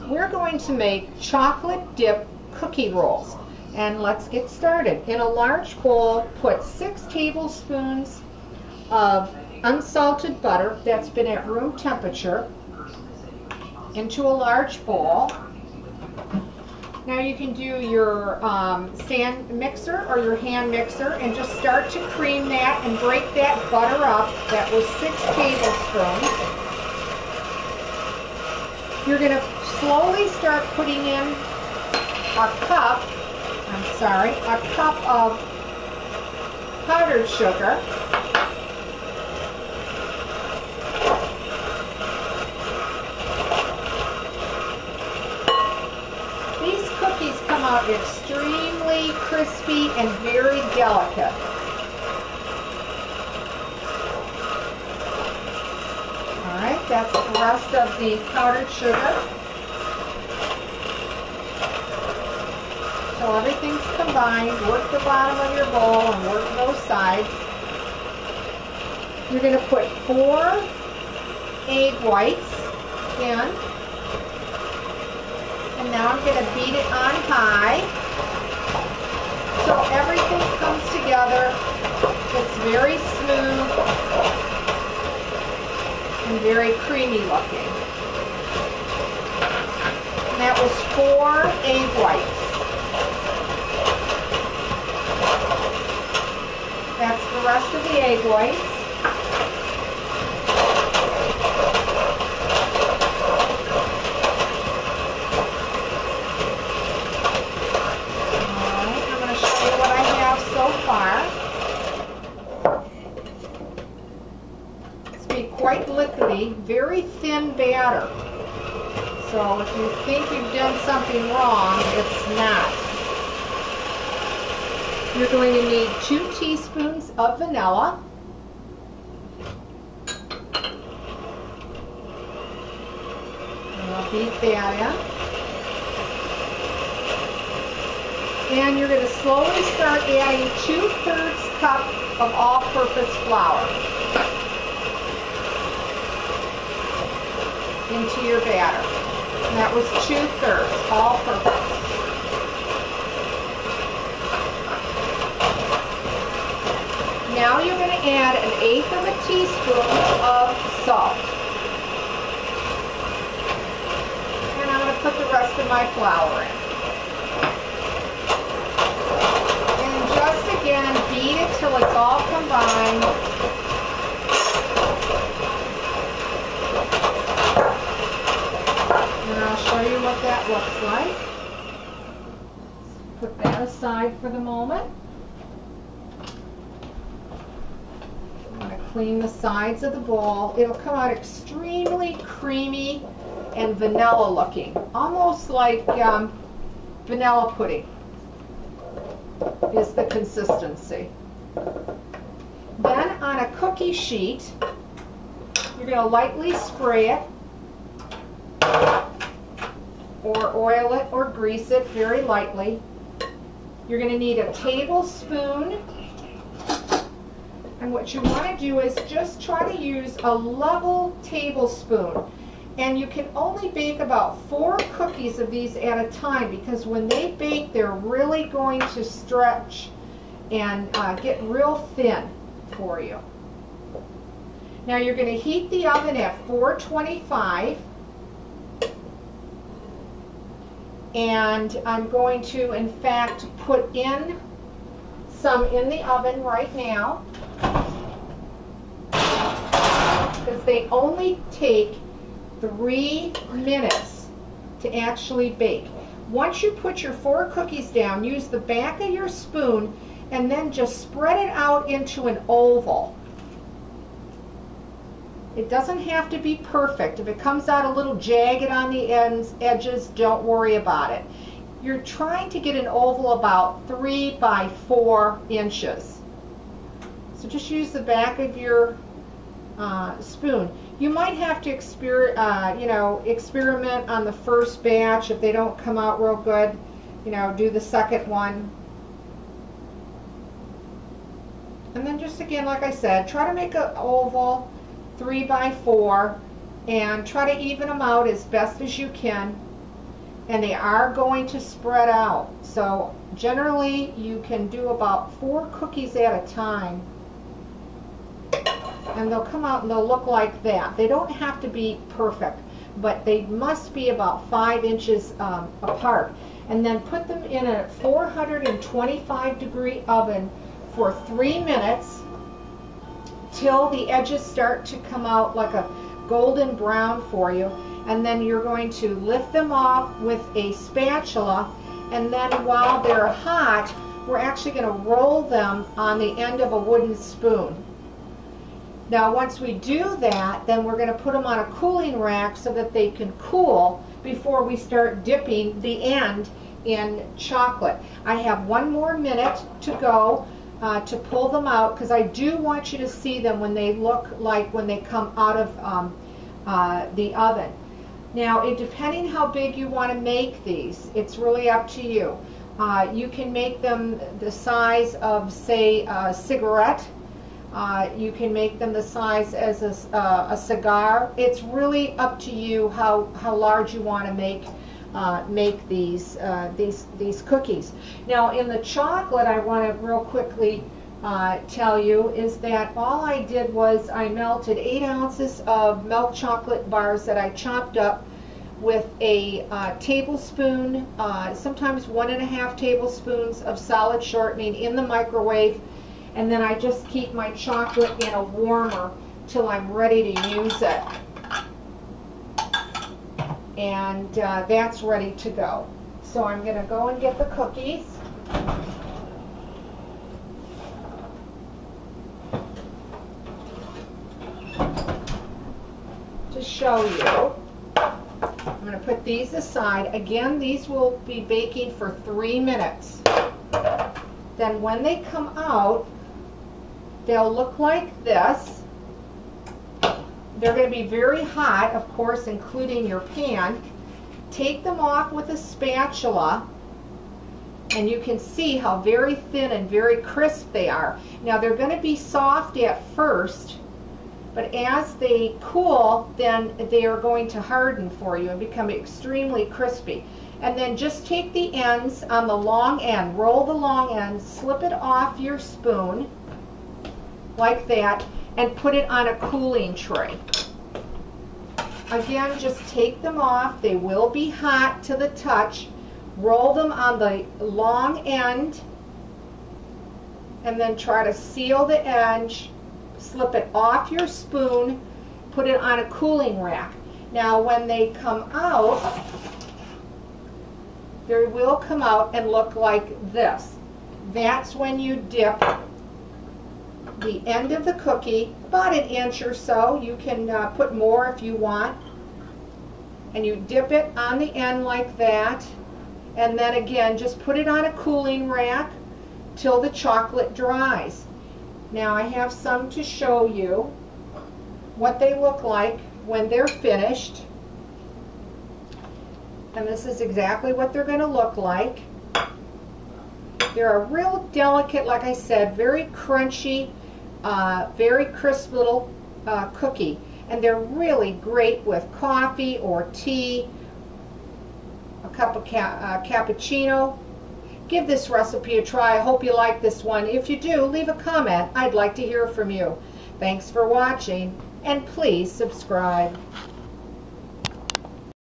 we're going to make chocolate dip cookie rolls. And let's get started. In a large bowl, put 6 tablespoons of unsalted butter that's been at room temperature into a large bowl. Now you can do your stand mixer or your hand mixer and just start to cream that and break that butter up. That was 6 tablespoons. You're going to slowly start putting in a cup of powdered sugar. These cookies come out extremely crispy and very delicate. Alright, that's the rest of the powdered sugar. So everything's combined. Work the bottom of your bowl and work those sides. You're going to put 4 egg whites in. And now I'm going to beat it on high. So everything comes together. It's very smooth and very creamy looking. And that was 4 egg whites. That's the rest of the egg whites. Alright, I'm going to show you what I have so far. It's be quite liquidy, very thin batter. So if you think you've done something wrong, it's not. You're going to need 2 teaspoons of vanilla. And I'll beat that in. And you're going to slowly start adding 2/3 cup of all-purpose flour into your batter. And that was 2/3 all-purpose. Now you're going to add 1/8 of a teaspoon of salt. And I'm going to put the rest of my flour in. And just again, beat it till it's all combined. And I'll show you what that looks like. Put that aside for the moment. Clean the sides of the bowl. It'll come out extremely creamy and vanilla looking, almost like vanilla pudding is the consistency. Then on a cookie sheet, you're going to lightly spray it or oil it or grease it very lightly. You're going to need a tablespoon. And what you want to do is just try to use a level tablespoon. And you can only bake about 4 cookies of these at a time, because when they bake, they're really going to stretch and get real thin for you. Now you're going to heat the oven at 425. And I'm going to, in fact, put in some in the oven right now, because they only take 3 minutes to actually bake. Once you put your 4 cookies down, use the back of your spoon and then just spread it out into an oval. It doesn't have to be perfect. If it comes out a little jagged on the edges, don't worry about it. You're trying to get an oval about 3 by 4 inches. So just use the back of your spoon. You might have to experiment on the first batch. If they don't come out real good, do the second one. And then just again, like I said, try to make an oval 3 by 4 and try to even them out as best as you can. and they are going to spread out. So generally you can do about 4 cookies at a time, and they'll come out and they'll look like that. They don't have to be perfect, but they must be about 5 inches apart. And then put them in a 425 degree oven for 3 minutes till the edges start to come out like a golden brown for you. And then you're going to lift them off with a spatula, and then while they're hot, we're actually going to roll them on the end of a wooden spoon. Now once we do that, then we're going to put them on a cooling rack so that they can cool before we start dipping the end in chocolate. I have 1 more minute to go to pull them out, because I do want you to see them when they look like when they come out of the oven. Now, depending how big you want to make these, it's really up to you. You can make them the size of, say, a cigarette. You can make them the size as a cigar. It's really up to you how large you want to make these cookies. Now, in the chocolate, I want to real quickly tell you is that all I did was I melted 8 ounces of milk chocolate bars that I chopped up with a tablespoon, sometimes 1.5 tablespoons of solid shortening in the microwave, and then I just keep my chocolate in a warmer till I'm ready to use it. And that's ready to go. So I'm going to go and get the cookies. To show you, I'm going to put these aside. Again, these will be baking for 3 minutes. Then when they come out, they'll look like this. They're going to be very hot, of course, including your pan. Take them off with a spatula, and you can see how very thin and very crisp they are. Now, they're going to be soft at first, but as they cool, then they are going to harden for you and become extremely crispy. And then just take the ends on the long end, roll the long end, slip it off your spoon like that, and put it on a cooling tray. Again, just take them off. They will be hot to the touch. Roll them on the long end, and then try to seal the edge. Slip it off your spoon, put it on a cooling rack. Now when they come out, they will come out and look like this. That's when you dip the end of the cookie, about 1 inch or so. You can put more if you want. And you dip it on the end like that. And then again, just put it on a cooling rack till the chocolate dries. Now I have some to show you what they look like when they're finished. And this is exactly what they're going to look like. They're a real delicate, like I said, very crunchy, very crisp little cookie. And they're really great with coffee or tea, a cup of cappuccino. Give this recipe a try. I hope you like this one. If you do, leave a comment. I'd like to hear from you. Thanks for watching, and please subscribe.